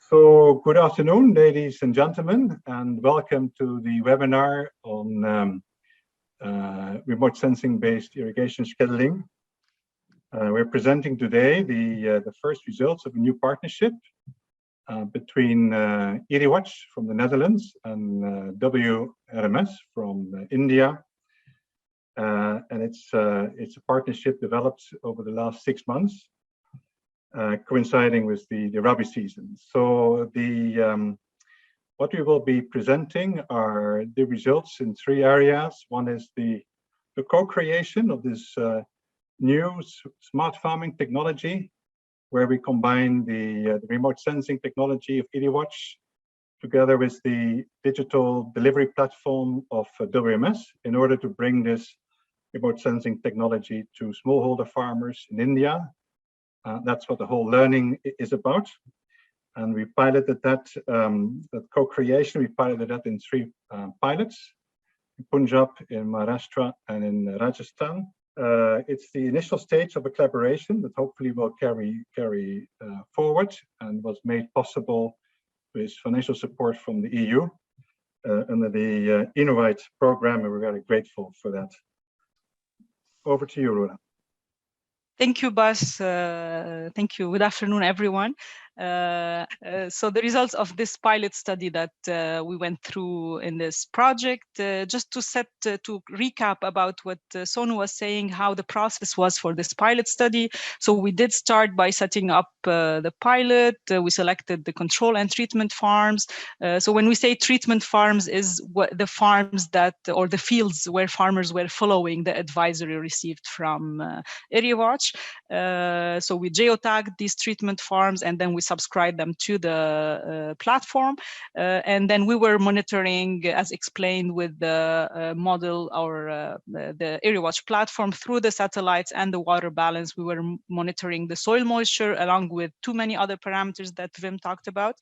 So good afternoon, ladies and gentlemen, and welcome to the webinar on remote sensing-based irrigation scheduling. We're presenting today the first results of a new partnership between IrriWatch from the Netherlands and WRMS from India. And it's a partnership developed over the last 6 months. Coinciding with the Rabi season. So what we will be presenting are the results in 3 areas. One is the co-creation of this new smart farming technology, where we combine the remote sensing technology of IrriWatch together with the digital delivery platform of WRMS in order to bring this remote sensing technology to smallholder farmers in India. That's what the whole learning is about. And we piloted that co-creation, we piloted that in 3 pilots, in Punjab, in Maharashtra, and in Rajasthan. It's the initial stage of a collaboration that hopefully will carry forward and was made possible with financial support from the EU under the INNOWWIDE program, and we're very grateful for that. Over to you, Roula. Thank you, Bas. Thank you. Good afternoon, everyone. So the results of this pilot study that we went through in this project, just to recap about what Sonu was saying, how the process was for this pilot study. So we did start by setting up the pilot. We selected the control and treatment farms. So when we say treatment farms is what the farms that, or the fields where farmers were following the advisory received from IrriWatch. So we geotagged these treatment farms and then we subscribed them to the platform. And then we were monitoring, as explained with the model or the IrriWatch platform through the satellites and the water balance. We were monitoring the soil moisture along with too many other parameters that Wim talked about.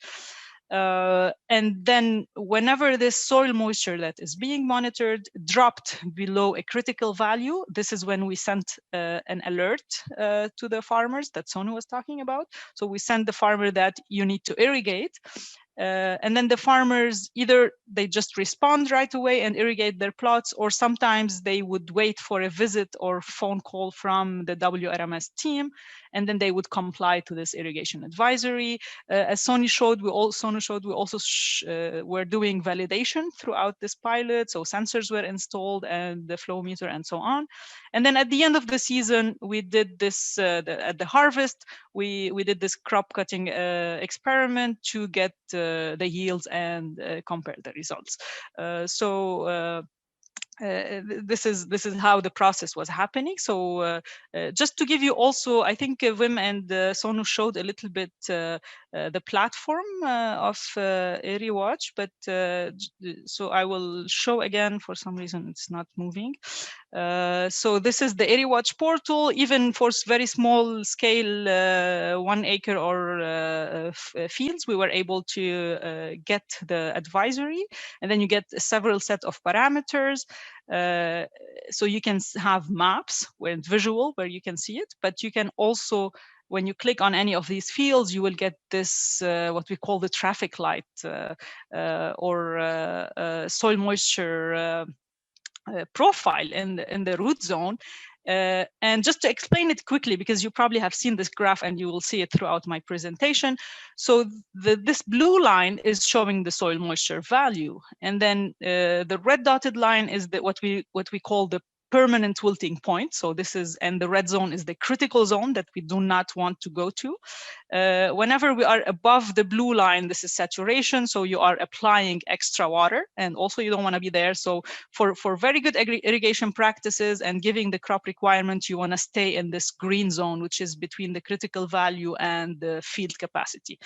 And then whenever this soil moisture that is being monitored dropped below a critical value, this is when we sent an alert to the farmers that Sonu was talking about. So we sent the farmer that you need to irrigate. And then the farmers, either they just respond right away and irrigate their plots, or sometimes they would wait for a visit or phone call from the WRMS team, and then they would comply to this irrigation advisory. As Sonu showed, we also were doing validation throughout this pilot. So sensors were installed and the flow meter and so on. And then at the end of the season, we did this, at the harvest, we did this crop cutting experiment to get the yields and compare the results. This is how the process was happening. So just to give you also, I think Wim and Sonu showed a little bit the platform of IrriWatch, but so I will show again. For some reason it's not moving. So this is the IrriWatch portal. Even for very small scale 1 acre or fields, we were able to get the advisory, and then you get several set of parameters. So you can have maps where it's visual, where you can see it, but you can also, when you click on any of these fields, you will get this, what we call the traffic light or soil moisture profile in the root zone. And just to explain it quickly, because you probably have seen this graph and you will see it throughout my presentation. So this blue line is showing the soil moisture value, and then the red dotted line is what we call the permanent wilting point. So this is, and the red zone is the critical zone that we do not want to go to. Whenever we are above the blue line, this is saturation. So you are applying extra water, and also you don't want to be there. So for very good irrigation practices and giving the crop requirement, you want to stay in this green zone, which is between the critical value and the field capacity.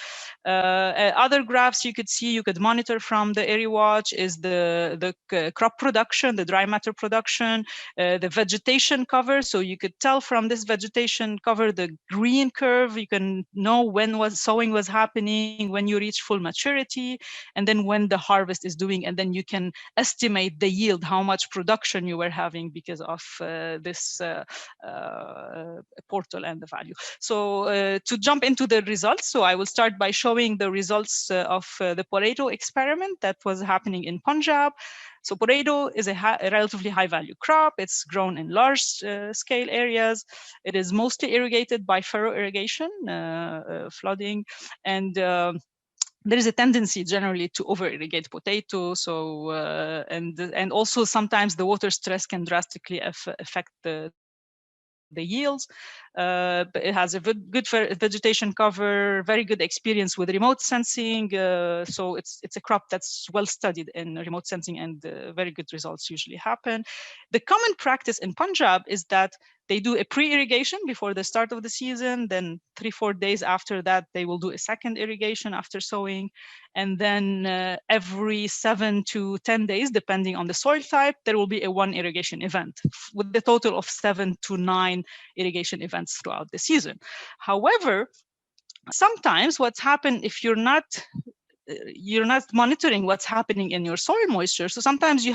Other graphs you could see, you could monitor from the IrriWatch is the crop production, the dry matter production. the vegetation cover. So you could tell from this vegetation cover, the green curve, you can know when sowing was happening, when you reach full maturity, and then when the harvest is doing, and then you can estimate the yield, how much production you were having because of this portal and the value. So to jump into the results, so I will start by showing the results of the potato experiment that was happening in Punjab. So potato is a relatively high value crop. It's grown in large scale areas. It is mostly irrigated by furrow irrigation, flooding, and there is a tendency generally to over-irrigate potato. So and also sometimes the water stress can drastically affect the yields. But it has a good vegetation cover, very good experience with remote sensing. So it's a crop that's well studied in remote sensing, and very good results usually happen. The common practice in Punjab is that they do a pre-irrigation before the start of the season. Then 3-4 days after that, they will do a second irrigation after sowing. And then every 7 to 10 days, depending on the soil type, there will be a one irrigation event with a total of 7 to 9 irrigation events throughout the season. However, sometimes what's happened if you're not monitoring what's happening in your soil moisture. So sometimes you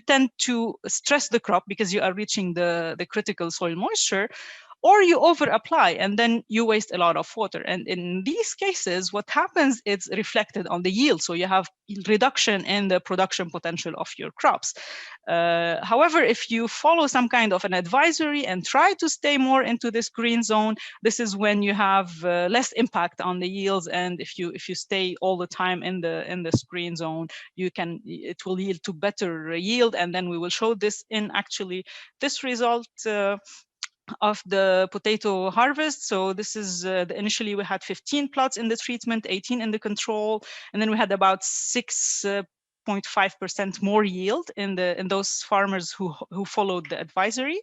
tend to stress the crop because you are reaching the critical soil moisture, or you over apply and then you waste a lot of water. And in these cases, what happens is reflected on the yield. So you have reduction in the production potential of your crops. However, if you follow some kind of an advisory and try to stay more into this green zone, this is when you have less impact on the yields. And if you stay all the time in this green zone, it will yield to better yield. And then we will show this in actually this result of the potato harvest. So this is initially we had 15 plots in the treatment, 18 in the control, and then we had about 6.5% more yield in those farmers who followed the advisory.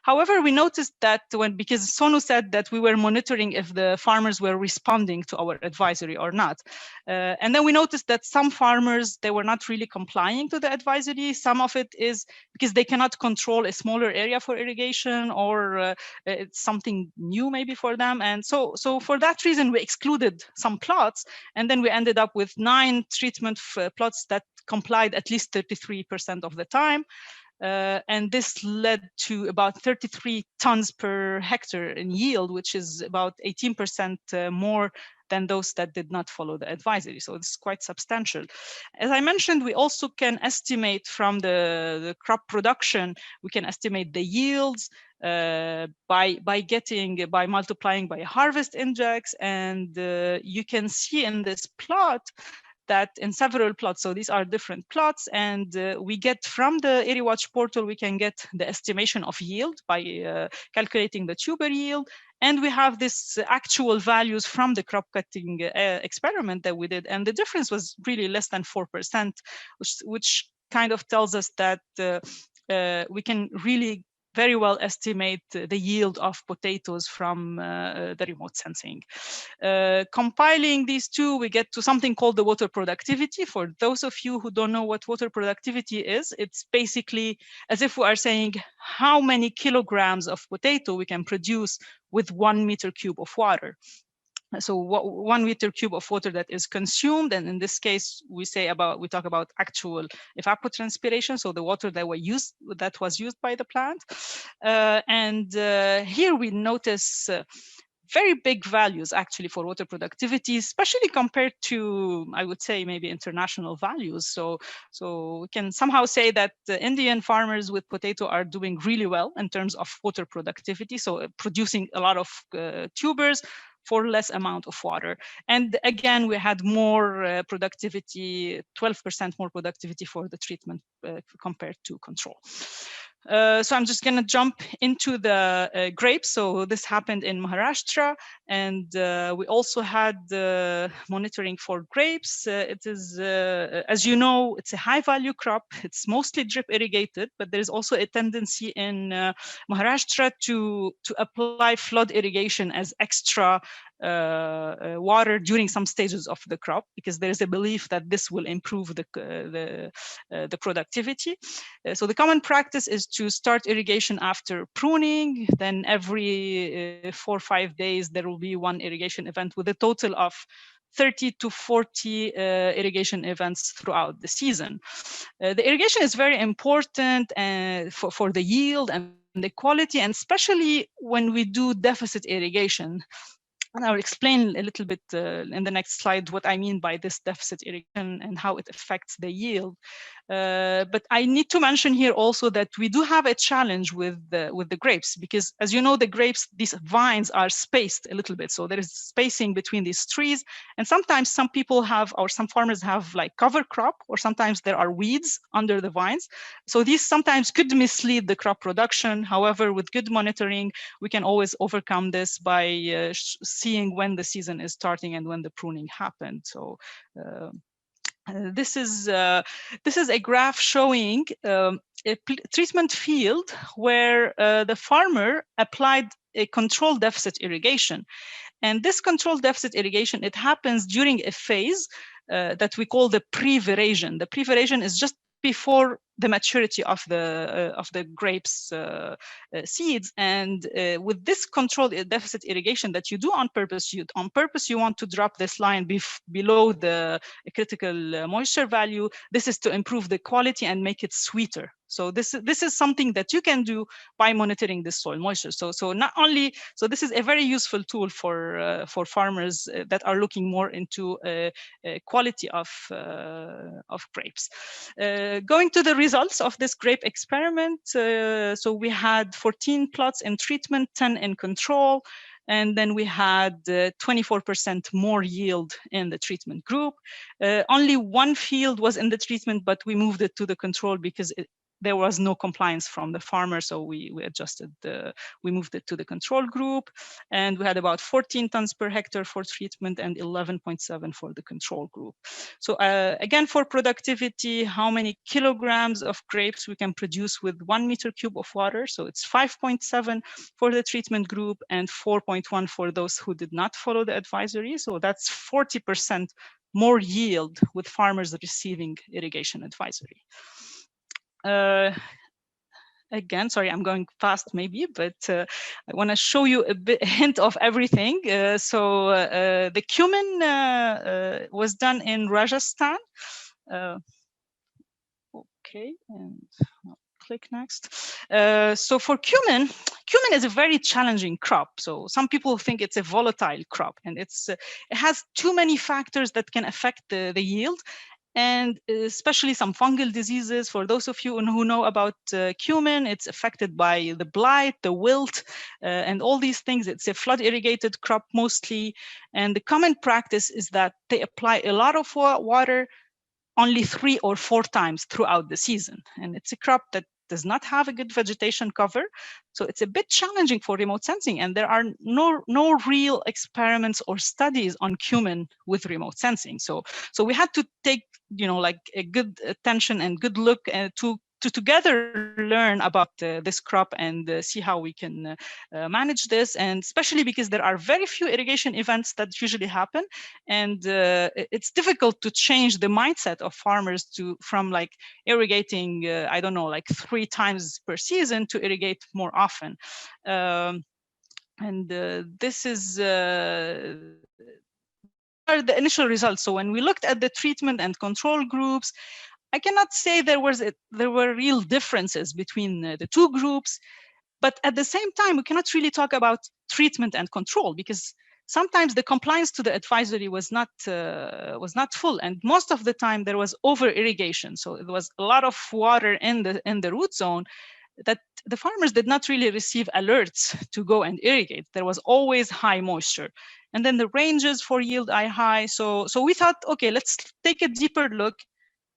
However, we noticed that because Sonu said that we were monitoring if the farmers were responding to our advisory or not. And then we noticed that some farmers, they were not really complying to the advisory. Some of it is because they cannot control a smaller area for irrigation, or it's something new maybe for them. And so for that reason, we excluded some plots. And then we ended up with 9 treatment plots that complied at least 33% of the time. And this led to about 33 tons per hectare in yield, which is about 18% more than those that did not follow the advisory. So it's quite substantial. As I mentioned, we also can estimate from the crop production, we can estimate the yields by multiplying by a harvest index. And you can see in this plot that in several plots, so these are different plots, and we get from the IrriWatch portal, we can get the estimation of yield by calculating the tuber yield. And we have this actual values from the crop cutting experiment that we did. And the difference was really less than 4%, which kind of tells us that we can really very well estimate the yield of potatoes from the remote sensing. Compiling these two, we get to something called the water productivity. For those of you who don't know what water productivity is, it's basically as if we are saying how many kilograms of potato we can produce with 1 meter cube of water. So 1 meter cube of water that is consumed, and in this case, we talk about actual evapotranspiration, so the water that was used by the plant. Here we notice very big values actually for water productivity, especially compared to, I would say, maybe international values. So we can somehow say that the Indian farmers with potato are doing really well in terms of water productivity. So producing a lot of tubers for less amount of water. And again, we had more productivity, 12% more productivity for the treatment compared to control. So I'm just going to jump into the grapes. So this happened in Maharashtra, and we also had monitoring for grapes. It is, as you know, it's a high value crop. It's mostly drip irrigated, but there is also a tendency in Maharashtra to apply flood irrigation as extra water during some stages of the crop, because there is a belief that this will improve the productivity. So the common practice is to start irrigation after pruning. Then every 4 or 5 days, there will be one irrigation event with a total of 30 to 40 irrigation events throughout the season. The irrigation is very important for the yield and the quality, and especially when we do deficit irrigation. And I'll explain a little bit in the next slide what I mean by this deficit irrigation and how it affects the yield. But I need to mention here also that we do have a challenge with the grapes, because as you know, the grapes, these vines are spaced a little bit. So there is spacing between these trees. And sometimes some people have, or some farmers have like cover crop, or sometimes there are weeds under the vines. So these sometimes could mislead the crop production. However, with good monitoring, we can always overcome this by seeing when the season is starting and when the pruning happened. So this is a graph showing a treatment field where the farmer applied a controlled deficit irrigation. And this controlled deficit irrigation, it happens during a phase that we call the pre-veraison. The pre-veraison is just before the maturity of the grapes seeds. And with this controlled deficit irrigation that you do on purpose, you want to drop this line below the critical moisture value. This is to improve the quality and make it sweeter. So this is something that you can do by monitoring the soil moisture. So not only, so this is a very useful tool for farmers that are looking more into quality of grapes. Going to the results of this grape experiment, so we had 14 plots in treatment, 10 in control. And then we had 24% more yield in the treatment group. Only one field was in the treatment, but we moved it to the control because there was no compliance from the farmer. So we adjusted, we moved it to the control group. And we had about 14 tons per hectare for treatment and 11.7 for the control group. So again, for productivity, how many kilograms of grapes we can produce with 1 meter cube of water. So it's 5.7 for the treatment group and 4.1 for those who did not follow the advisory. So that's 40% more yield with farmers receiving irrigation advisory. Again, sorry, I'm going fast maybe, but I want to show you a hint of everything. So the cumin was done in Rajasthan. Okay, and I'll click next. So for cumin is a very challenging crop. So some people think it's a volatile crop, and it has too many factors that can affect the yield. And especially some fungal diseases. For those of you who know about cumin, it's affected by the blight, the wilt, and all these things. It's a flood irrigated crop mostly. And the common practice is that they apply a lot of water only 3 or 4 times throughout the season. And it's a crop that does not have a good vegetation cover. So it's a bit challenging for remote sensing. And there are no real experiments or studies on cumin with remote sensing. So we had to take, like a good attention and good look to together learn about this crop and see how we can manage this. And especially because there are very few irrigation events that usually happen. And it's difficult to change the mindset of farmers from like irrigating, I don't know, like 3 times per season to irrigate more often. This is are the initial results. So when we looked at the treatment and control groups, I cannot say there were real differences between the 2 groups, but at the same time, we cannot really talk about treatment and control because sometimes the compliance to the advisory was not full, and most of the time there was over irrigation. So it was a lot of water in the root zone that the farmers did not really receive alerts to go and irrigate. There was always high moisture. And then the ranges for yield are high. So we thought, okay, let's take a deeper look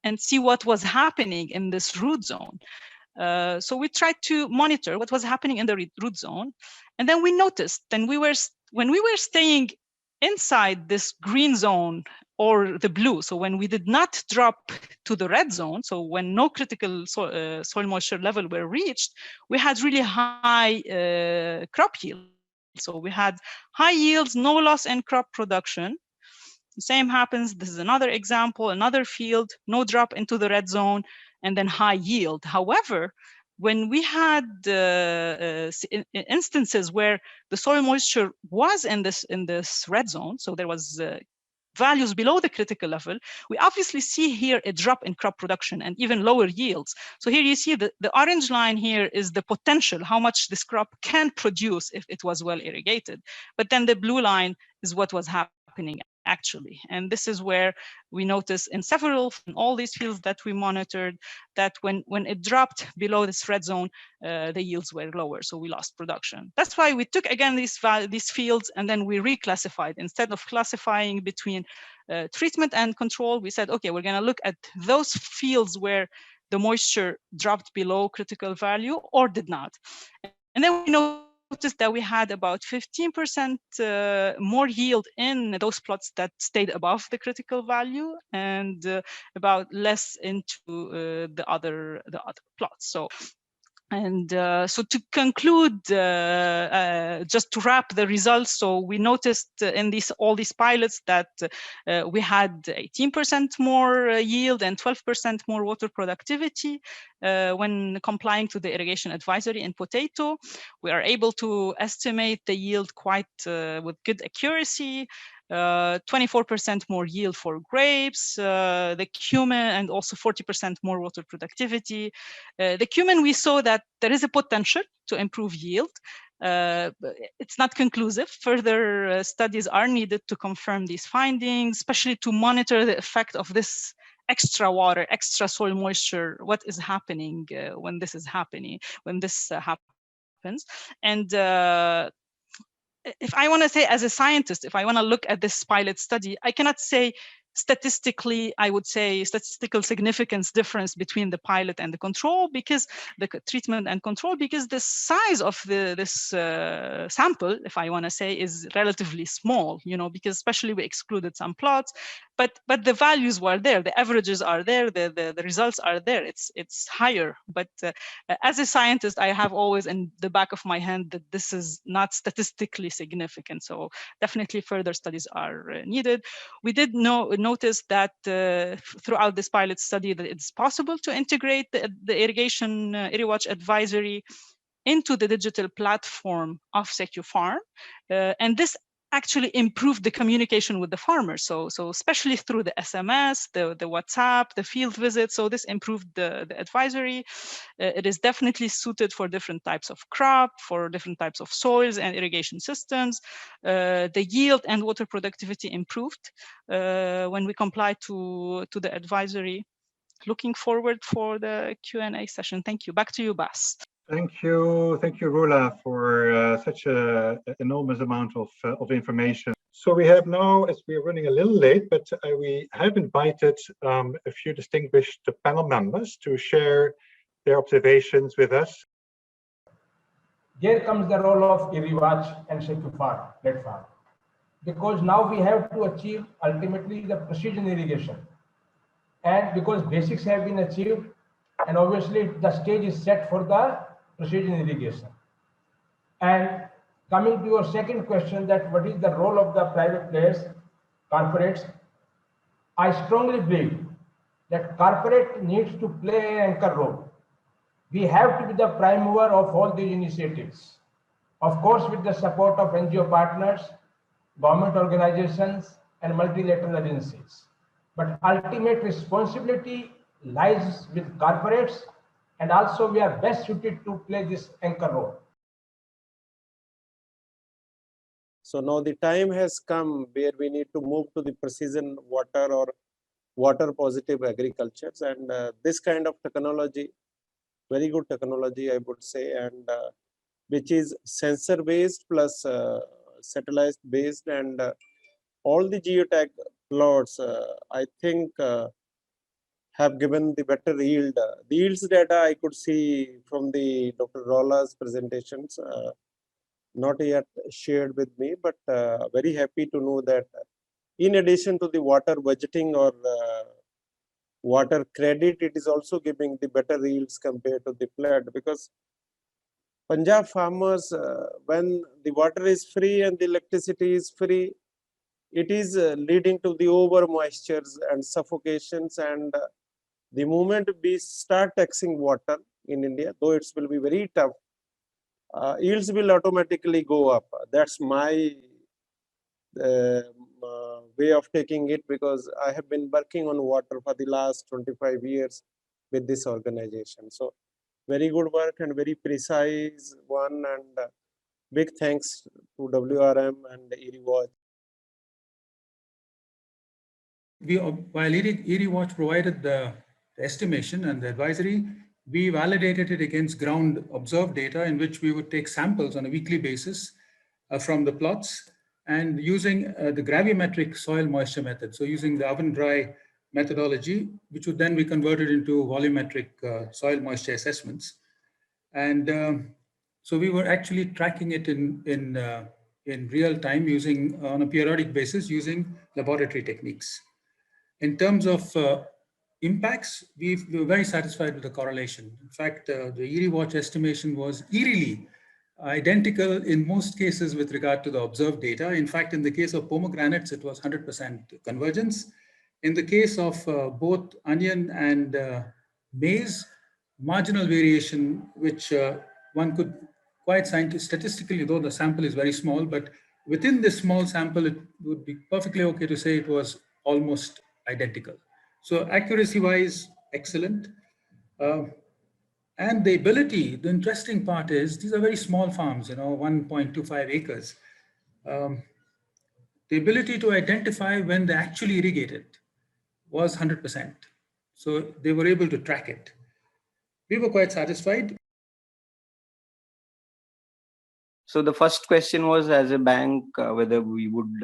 and see what was happening in this root zone. So we tried to monitor what was happening in the root zone. And then we noticed, when we were staying inside this green zone or the blue, so when we did not drop to the red zone, so when no critical soil moisture level were reached, we had really high crop yield. So we had high yields, no loss in crop production. The same happens. This is another example, another field, no drop into the red zone, and then high yield. However, when we had instances where the soil moisture was in this red zone, so there was values below the critical level, we obviously see here a drop in crop production and even lower yields. So here you see the orange line here is the potential, how much this crop can produce if it was well irrigated. But then the blue line is what was happening actually. And this is where we notice in all these fields that we monitored, that when it dropped below this red zone, the yields were lower, so we lost production. That's why we took again these fields and then we reclassified. Instead of classifying between treatment and control, we said, okay, we're going to look at those fields where the moisture dropped below critical value or did not. And then we noticed that we had about 15% more yield in those plots that stayed above the critical value, and about less into the other plots. So to conclude, just to wrap the results, so we noticed in all these pilots that we had 18% more yield and 12% more water productivity when complying to the irrigation advisory in potato. We are able to estimate the yield quite with good accuracy. 24% more yield for grapes, the cumin, and also 40% more water productivity. The cumin, we saw that there is a potential to improve yield. It's not conclusive. Further studies are needed to confirm these findings, especially to monitor the effect of this extra water, extra soil moisture, what is happening when this is happening, when this happens. And if I want to say as a scientist, if I want to look at this pilot study, I cannot say statistically, I would say statistical significance difference between the pilot and the control, because the treatment and control, because the size of this sample, if I want to say, is relatively small, because especially we excluded some plots, but the values were there, the averages are there, the results are there, it's higher. But as a scientist, I have always in the back of my hand that this is not statistically significant. So definitely further studies are needed. We did notice that throughout this pilot study that it's possible to integrate the irrigation IrriWatch advisory into the digital platform of SecuFarm, and this actually improved the communication with the farmers. So especially through the SMS, the WhatsApp, the field visits. So this improved the advisory. It is definitely suited for different types of crop, for different types of soils and irrigation systems. The yield and water productivity improved when we comply to the advisory. Looking forward for the Q&A session. Thank you. Back to you, Bas. Thank you, Roula, for such an enormous amount of information. So we have now, as we are running a little late, but we have invited a few distinguished panel members to share their observations with us. Here comes the role of IrriWatch and SecuFarm platform, because now we have to achieve ultimately the precision irrigation, and because basics have been achieved, and obviously the stage is set for the precision irrigation. And coming to your second question, that what is the role of the private players, corporates, I strongly believe that corporate needs to play an anchor role. We have to be the prime mover of all these initiatives, of course with the support of NGO partners, government organizations, and multilateral agencies. But ultimate responsibility lies with corporates, and also we are best suited to play this anchor role. So now the time has come where we need to move to the precision water or water positive agricultures, and this kind of technology, very good technology, I would say, and which is sensor based plus satellite based, and all the geotag plots, I think have given the better yield. The yields data I could see from the Dr. Roula's presentations, not yet shared with me, but very happy to know that in addition to the water budgeting or water credit, it is also giving the better yields compared to the flood, because Punjab farmers, when the water is free and the electricity is free, it is leading to the over moistures and suffocations. And the moment we start taxing water in India, though it will be very tough, yields will automatically go up. That's my way of taking it, because I have been working on water for the last 25 years with this organization. So very good work and very precise one, and big thanks to WRM and IrriWatch. While IrriWatch provided the estimation and the advisory, we validated it against ground observed data, in which we would take samples on a weekly basis from the plots, and using the gravimetric soil moisture method. So using the oven dry methodology, which would then be converted into volumetric soil moisture assessments. And so we were actually tracking it in real time, using on a periodic basis, using laboratory techniques. In terms of impacts, we were very satisfied with the correlation. In fact, the IrriWatch estimation was eerily identical in most cases with regard to the observed data. In fact, in the case of pomegranates, it was 100% convergence. In the case of both onion and maize, marginal variation, which one could quite statistically, though the sample is very small, but within this small sample, it would be perfectly okay to say it was almost identical. So accuracy-wise, excellent. And the ability, the interesting part is, these are very small farms, 1.25 acres. The ability to identify when they actually irrigated was 100%. So they were able to track it. We were quite satisfied. So the first question was, as a bank, whether we would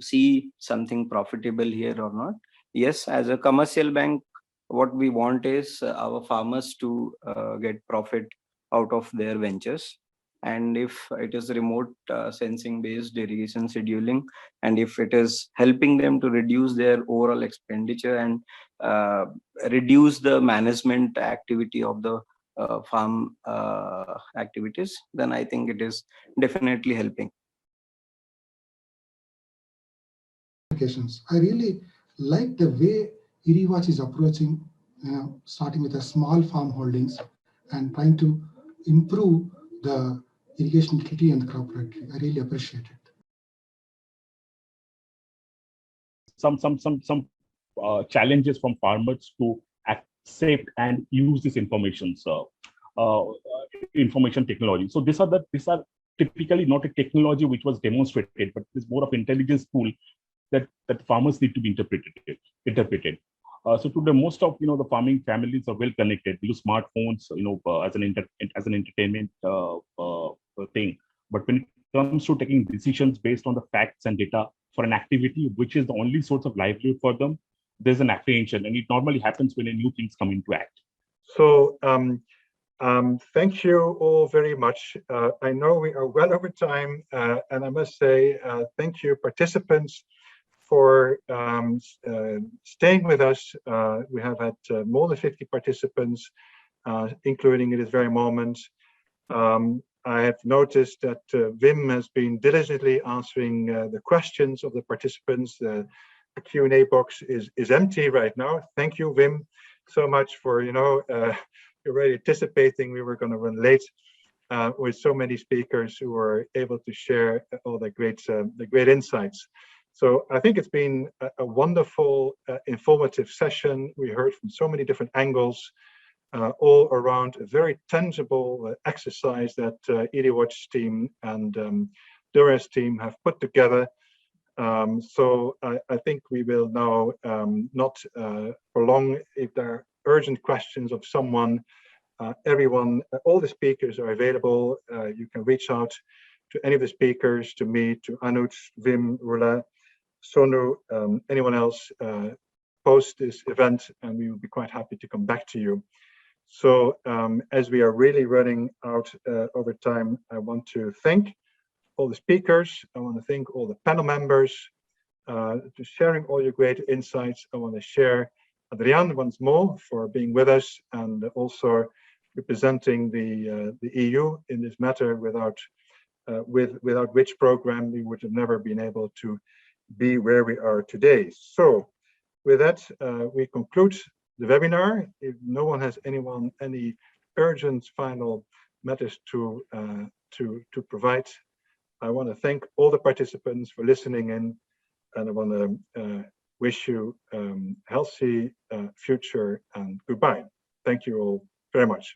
see something profitable here or not. Yes, as a commercial bank, what we want is our farmers to get profit out of their ventures. And if it is remote sensing-based irrigation scheduling, and if it is helping them to reduce their overall expenditure and reduce the management activity of the farm activities, then I think it is definitely helping. I really like the way IrriWatch is approaching, starting with the small farm holdings and trying to improve the irrigation utility and the crop productivity. I really appreciate it. Some challenges from farmers to accept and use this information, information technology. So these are typically not a technology which was demonstrated, but it's more of intelligence tool that farmers need to be interpreted. So today, most of the farming families are well connected. Use smartphones, as an entertainment thing. But when it comes to taking decisions based on the facts and data for an activity which is the only source of livelihood for them, there's an apprehension, and it normally happens when a new things come into act. So thank you all very much. I know we are well over time, and I must say thank you, participants, for staying with us. We have had more than 50 participants, including at this very moment. I have noticed that Wim has been diligently answering the questions of the participants. The Q&A box is empty right now. Thank you, Wim, so much for, you're already anticipating we were going to run late with so many speakers who were able to share all the great insights. So I think it's been a wonderful, informative session. We heard from so many different angles, all around a very tangible exercise that IrriWatch team and Gutiérrez team have put together. So I think we will now not prolong. If there are urgent questions of someone, everyone, all the speakers are available. You can reach out to any of the speakers, to me, to Anuj, Wim, Roula, Sonu, anyone else, post this event, and we will be quite happy to come back to you. So as we are really running out over time, I want to thank all the speakers. I want to thank all the panel members to sharing all your great insights. I want to share Adrian once more for being with us, and also representing the EU in this matter, without which program we would have never been able to be where we are today. So with that, we conclude the webinar. If no one has any urgent final matters to provide, I want to thank all the participants for listening in, and I want to wish you healthy future, and goodbye. Thank you all very much.